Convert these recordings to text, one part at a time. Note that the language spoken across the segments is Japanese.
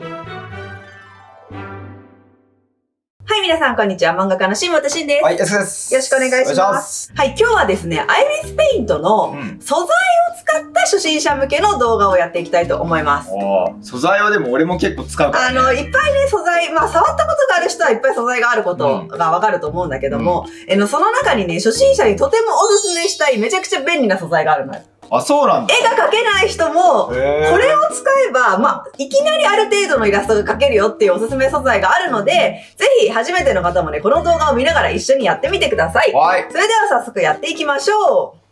はい、皆さん、こんにちは。漫画家の新本慎です。はい、安です。よろしくお願いします。はい、今日はですね、アイリスペイントの素材を使った初心者向けの動画をやっていきたいと思います。素材はでも俺も結構使うからね。いっぱいね、素材、触ったことがある人はいっぱい素材があることがわかると思うんだけども、その中にね、初心者にとてもおすすめしたいめちゃくちゃ便利な素材があるのよ。あ、そうなんだ。絵が描けない人も、これを使えば、いきなりある程度のイラストが描けるよっていうおすすめ素材があるので、ぜひ初めての方もね、この動画を見ながら一緒にやってみてください。はい。それでは早速やっていきましょう。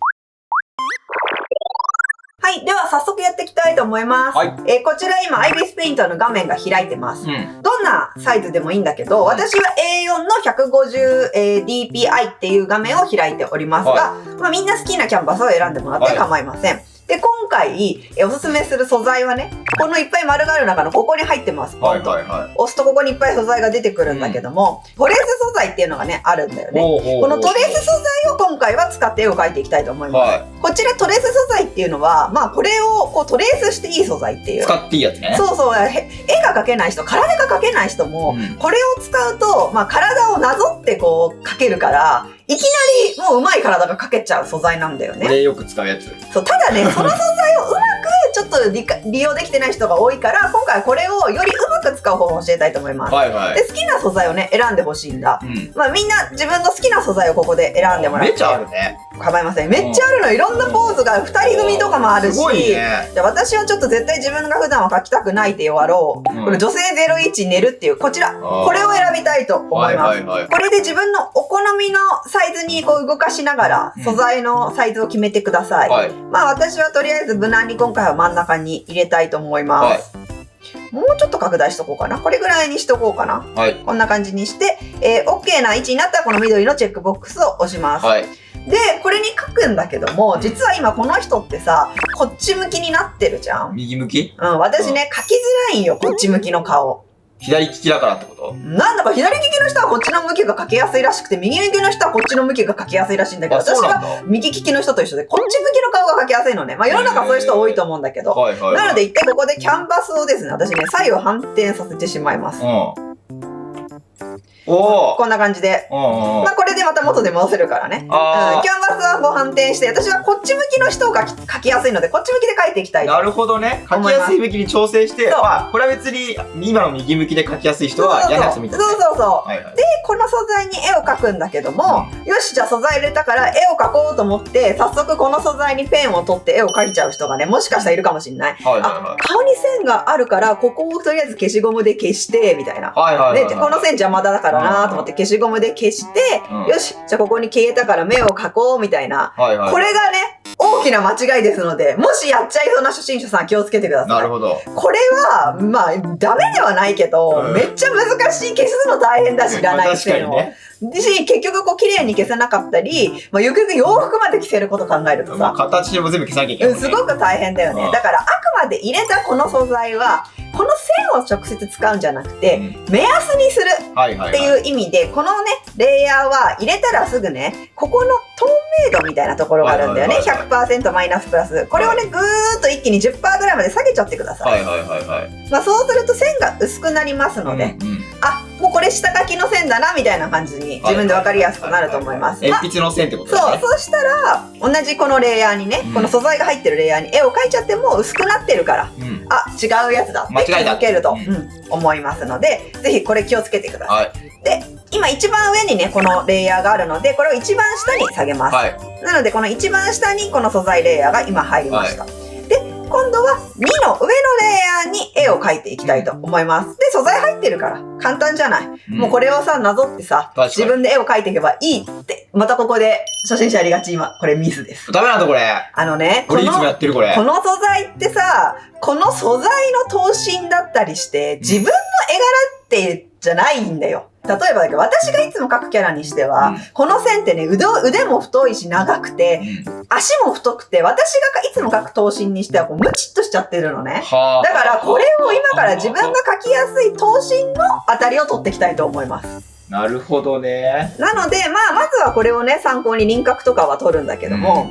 はい。では早速やっていきたいと思います。はい。こちら今、アイリスペイントの画面が開いてます。どんなサイズでもいいんだけど、私は A4 の 150dpi っていう画面を開いておりますが、みんな好きなキャンバスを選んでもらって構いません。で、今回、おすすめする素材はね、このいっぱい丸がある中のここに入ってます。ポンと。押すとここにいっぱい素材が出てくるんだけども、トレース素材っていうのがね、あるんだよね。このトレース素材を今回は使って絵を描いていきたいと思います。こちらトレース素材っていうのは、これをこうトレースしていい素材っていう。使っていいやつね。そうそう。絵が描けない人、体が描けない人も、これを使うと、体をなぞってこう描けるから、いきなりもう上手い体が描けちゃう素材なんだよね。これよく使うやつ。そう、ただね、その素材をうまくちょっと利用できてない人が多いから、今回これをよりうまく使う方法を教えたいと思います。で、好きな素材をね、選んでほしいんだ。みんな自分の好きな素材をここで選んでもらって。めっちゃあるね。構いません。めっちゃあるの。いろんなポーズが2人組とかもあるし、で私はちょっと絶対自分が普段は描きたくないって言わろう。これ女性01寝るっていう、こちら。これを選びたいと思います。これで自分のお好みのサイズにこう動かしながら、素材のサイズを決めてください。私はとりあえず無難に今回は真ん中に入れたいと思います。もうちょっと拡大しとこうかな。これぐらいにしとこうかな。こんな感じにして、OK な位置になったらこの緑のチェックボックスを押します。で、これに書くんだけども、実は今この人ってさ、こっち向きになってるじゃん。右向き？私ね、書きづらいんよ、こっち向きの顔。左利きだからってこと？なんだか左利きの人はこっちの向きが書きやすいらしくて、右向きの人はこっちの向きが書きやすいらしいんだけど、私は右利きの人と一緒で、こっち向きの顔が書きやすいのね。世の中そういう人多いと思うんだけど。なので一回ここでキャンバスをですね、私ね、左右反転させてしまいます。こんな感じで。これでまた元で戻せるからね。キャンバスはこう反転して、私はこっち向きの人が描きやすいので、こっち向きで描いていきたい。なるほどね。描きやすい向きに調整して、これは別に今の右向きで描きやすい人は嫌なやつみたいな。そう。で、この素材に絵を描くんだけども、よし、じゃあ素材入れたから絵を描こうと思って、早速この素材にペンを取って絵を描いちゃう人がね、もしかしたらいるかもしれない。顔に線があるから、ここをとりあえず消しゴムで消して、みたいな。で、この線邪魔だからなと思って消しゴムで消して、よし、じゃあここに消えたから目を描こうみたいな。これがね、大きな間違いですので、もしやっちゃいそうな初心者さん気をつけてください。なるほど。これは、ダメではないけど、めっちゃ難しい。消すの大変だし、いらないっていうの。結局こう綺麗に消せなかったり、よく洋服まで着せること考えるとさ、形でも全部消さなきゃいけない。すごく大変だよね。だからあくまで入れたこの素材は、この線を直接使うんじゃなくて、目安にするっていう意味で、このね、レイヤーは入れたらすぐね、ここの透明度みたいなところがあるんだよね。100% マイナスプラス。これをね、ぐーっと一気に 10% ぐらいまで下げちゃってください。そうすると線が薄くなりますので、もうこれ下書きの線だなみたいな感じに自分で分かりやすくなると思います。鉛筆の線ってことですね。そうしたら同じこのレイヤーにね、この素材が入ってるレイヤーに絵を描いちゃっても薄くなってるから、違うやつだって気づけると思いますので、ぜひこれ気をつけてください。で、今一番上にね、このレイヤーがあるので、これを一番下に下げます。なのでこの一番下にこの素材レイヤーが今入りました。今度は2の上のレイヤーに絵を描いていきたいと思います。で、素材入ってるから簡単じゃない。もうこれをさ、なぞってさ、自分で絵を描いていけばいいって。またここで初心者ありがち今、これミスです。ダメなんだこれ。これいつもやってるこれ。この素材ってさ、この素材の刀身だったりして、自分の絵柄ってじゃないんだよ。例えばだけど、私がいつも描くキャラにしては、この線ってね、腕も太いし長くて、足も太くて、私がいつも描く刀身にしてはこうムチっとしちゃってるのね。だからこれを今から自分が描きやすい刀身の当たりを取っていきたいと思います。なるほどね。なので、まずはこれをね、参考に輪郭とかは取るんだけども、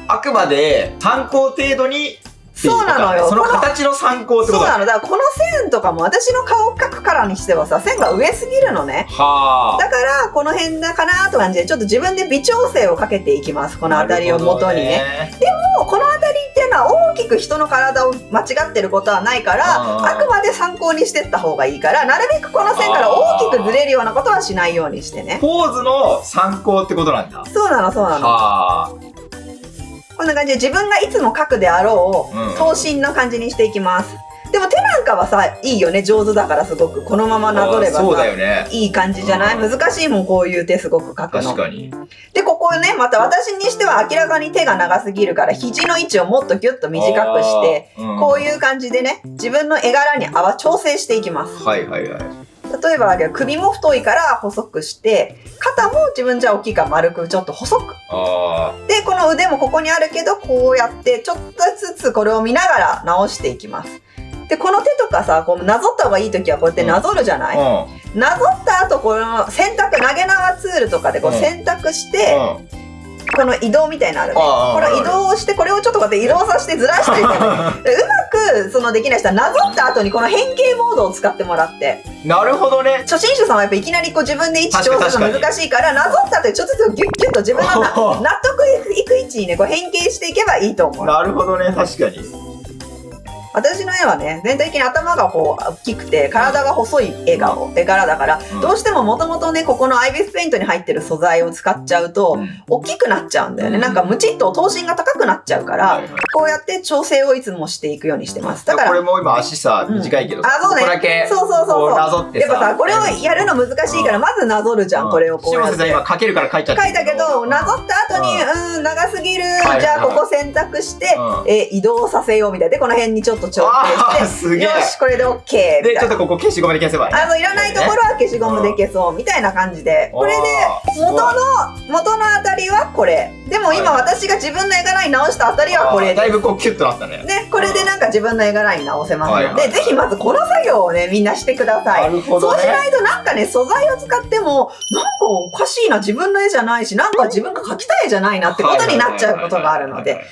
あくまで参考程度にそうなのよ。その形の参考ってことそうなの。だからこの線とかも私の顔を描くからにしてはさ、線が上すぎるのね。はあ。だからこの辺だかなと感じでちょっと自分で微調整をかけていきます。この辺りを元にね。でもこの辺りっていうのは大きく人の体を間違ってることはないから、あくまで参考にしてった方がいいから、なるべくこの線から大きくずれるようなことはしないようにしてね。ポーズの参考ってことなんだ。そうなのそうなの。はあ。こんな感じで自分がいつも描くであろう等身の感じにしていきます。でも手なんかはさ、いいよね。上手だからすごく。このままなぞればさ、そうだよね。いい感じじゃない？難しいもん、こういう手すごく描くの。確かに。で、ここね、また私にしては明らかに手が長すぎるから、肘の位置をもっとギュッと短くして、こういう感じでね、自分の絵柄に調整していきます。はいはいはい。例えばだけど、首も太いから細くして、肩も自分じゃ大きいから丸くちょっと細く。で、この腕もここにあるけど、こうやってちょっとずつこれを見ながら直していきます。で、この手とかさ、こうなぞった方がいい時はこうやってなぞるじゃない？なぞった後、この投げ縄ツールとかでこう選択して、この移動みたいなのあるね。この移動をして、これをちょっとこうやって移動させてずらしていく。うまくそのできない人はなぞった後にこの変形モードを使ってもらって。なるほどね。初心者さんはやっぱいきなりこう自分で位置調整が難しいから、なぞった後にちょっとずつギュッギュッと自分の納得いく位置にね、こう変形していけばいいと思う。なるほどね、確かに。私の絵はね、全体的に頭がこう大きくて体が細い絵柄だから、どうしてももともとね、ここのアイビスペイントに入ってる素材を使っちゃうと、大きくなっちゃうんだよね。なんかムチッと頭身が高くなっちゃうから、こうやって調整をいつもしていくようにしてます。だからこれも今足さ、短いけどさ、そうね、ここだけそうなぞってさ、やっぱさ、これをやるの難しいから、まずなぞるじゃん、これをこうやって。さん今描けるから描いちゃった。描いたけど、なぞった後に、長すぎる、じゃあここ選択して、移動させようみたいな。で、この辺にちょっと調整して、すげえ。よし、これで OK で、ちょっとここ消しゴムで消せばいい。いらないところは消しゴムで消そうみたいな感じで、これで元のあたりはこれでも今私が自分の絵柄に直したあたりはこれで、だいぶこうキュッとなったね。ね、これでなんか自分の絵柄に直せますので、ぜひまずこの作業をね、みんなしてください。そうしないとなんかね、素材を使ってもなんかおかしいな、自分の絵じゃないし、なんか自分が描きたい絵じゃないなってことになっちゃうことがあるので、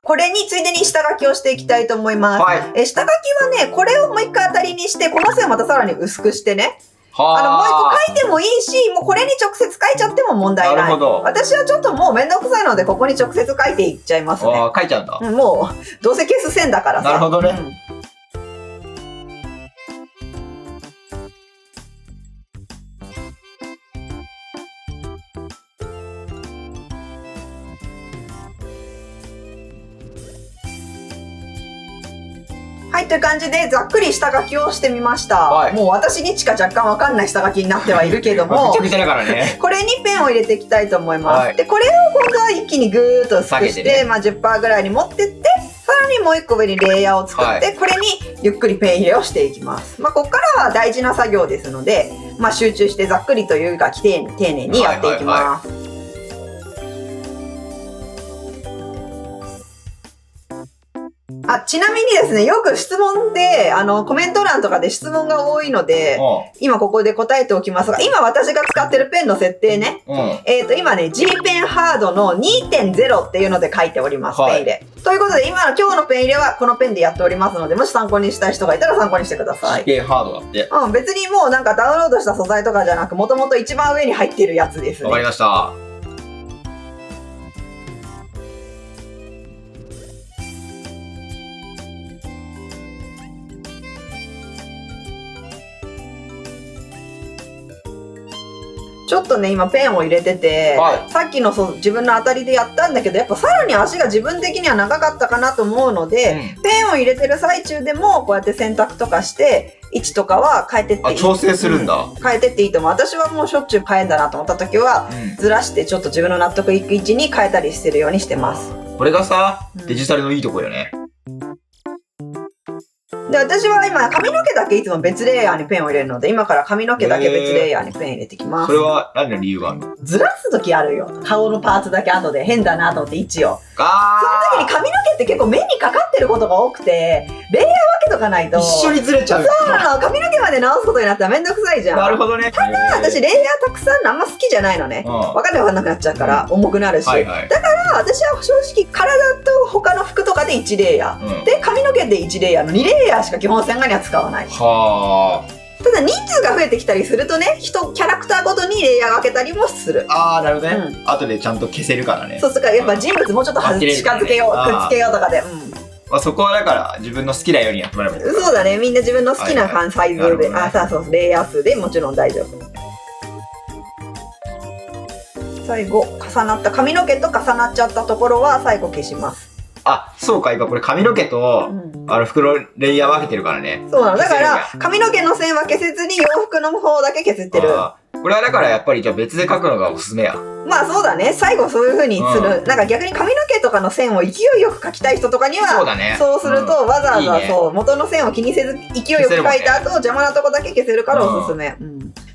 これについでに下書きをしていきたいと思います。下書きはね、これをもう一回当たりにして、この線をまたさらに薄くしてね。もう一個書いてもいいし、もうこれに直接書いちゃっても問題ない。私はちょっともうめんどくさいので、ここに直接書いていっちゃいますね。書いちゃうんだ。もう、どうせ消す線だからさ。なるほどね。はい、という感じでざっくり下書きをしてみました。もう私にしか若干わかんない下書きになってはいるけども、めちゃくちゃだからね。これにペンを入れていきたいと思います。で、これを今度は一気にぐーっと薄くして、まあ 10% ぐらいに持ってって、さらにもう一個上にレイヤーを作って、これにゆっくりペン入れをしていきます。まあここからは大事な作業ですので、まあ集中してざっくりというか丁寧にやっていきます。ちなみにですね、よく質問で、コメント欄とかで質問が多いので、今ここで答えておきますが、今私が使ってるペンの設定ね、今ね、G ペンハードの 2.0 っていうので書いております、ペン入れ。ということで、今日のペン入れはこのペンでやっておりますので、もし参考にしたい人がいたら参考にしてください。G ペンハードだって。別にもうなんかダウンロードした素材とかじゃなく、もともと一番上に入ってるやつですね。わかりました。ちょっとね、今ペンを入れてて、さっきの自分の当たりでやったんだけど、やっぱさらに足が自分的には長かったかなと思うので、ペンを入れてる最中でもこうやって選択とかして位置とかは変えてっていい。調整するんだ。変えてっていいと思う。私はもうしょっちゅう変えんだなと思った時は、ずらしてちょっと自分の納得いく位置に変えたりしてるようにしてます。これがさ、デジタルのいいとこよね。で、私は今髪の毛だけいつも別レイヤーにペンを入れるので、今から髪の毛だけ別レイヤーにペン入れてきます。それは何の理由があるの？ずらす時あるよ。顔のパーツだけ後で変だなと思って位置を。その時に髪の毛って結構目にかかってることが多くて、レイヤー分けとかないと。一緒にずれちゃう。そうなの。髪の毛まで直すことになったらめんどくさいじゃん。なるほどね。ただ、私レイヤーたくさんあんま好きじゃないのね。分かんなくなっちゃうから、重くなるし。だから私は正直体と他の服とかで1レイヤー。で、髪の毛で1レイヤーの2レイヤーしか基本洗顔には使わない。はあ。ただ人数が増えてきたりするとね、キャラクターごとにレイヤー分けたりもする。ああ、なるほどね。後でちゃんと消せるからね。そう、だからやっぱ人物もうちょっと近づけよう、くっつけようとかで。まあそこはだから自分の好きなようにやってもらえばいい。そうだね、みんな自分の好きなサイズで、そう、レイヤー数でもちろん大丈夫。最後、髪の毛と重なっちゃったところは最後消します。あ、そうか、今これ髪の毛と、服のレイヤー分けてるからね。そうなの。だから、髪の毛の線は消せずに洋服の方だけ削ってる。これはだからやっぱりじゃあ別で描くのがおすすめや。まあそうだね。最後そういう風にする。なんか逆に髪の毛とかの線を勢いよく描きたい人とかには、そうだね。そうするとわざわざそう元の線を気にせず勢いよく描いた後邪魔なとこだけ消せるからおすすめ。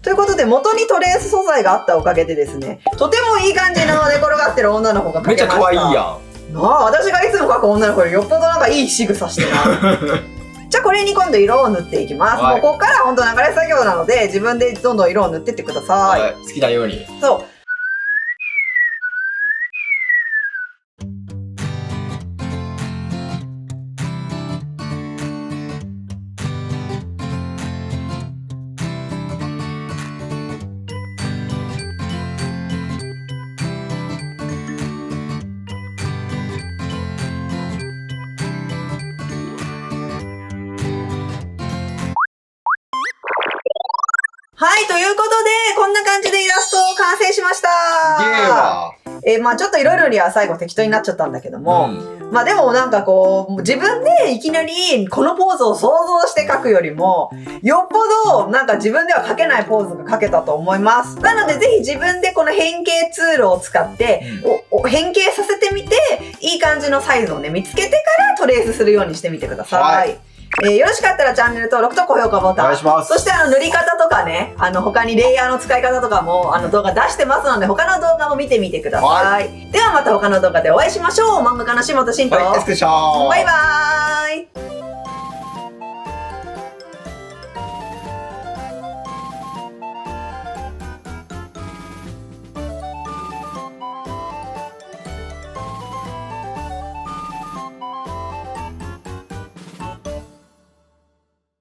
ということで元にトレース素材があったおかげでですね、とてもいい感じの寝転がってる女の子が描けました。めっちゃ可愛いやん。私がいつも描く女の子よりよっぽどなんかいい仕草してな。じゃあこれに今度色を塗っていきます。もうここから本当流れ作業なので自分でどんどん色を塗ってってください。好きなように。そう。はい、ということで、こんな感じでイラスト完成しました。まあちょっといろいろには最後適当になっちゃったんだけども、まあでもなんかこう、自分でいきなりこのポーズを想像して描くよりも、よっぽどなんか自分では描けないポーズが描けたと思います。なのでぜひ自分でこの変形ツールを使って、変形させてみて、いい感じのサイズをね、見つけてからトレースするようにしてみてください。よろしかったらチャンネル登録と高評価ボタン。お願いします。そして塗り方とかね、他にレイヤーの使い方とかも動画出してますので、他の動画も見てみてください。ではまた他の動画でお会いしましょう。漫画家の下田慎と。バイバーイ。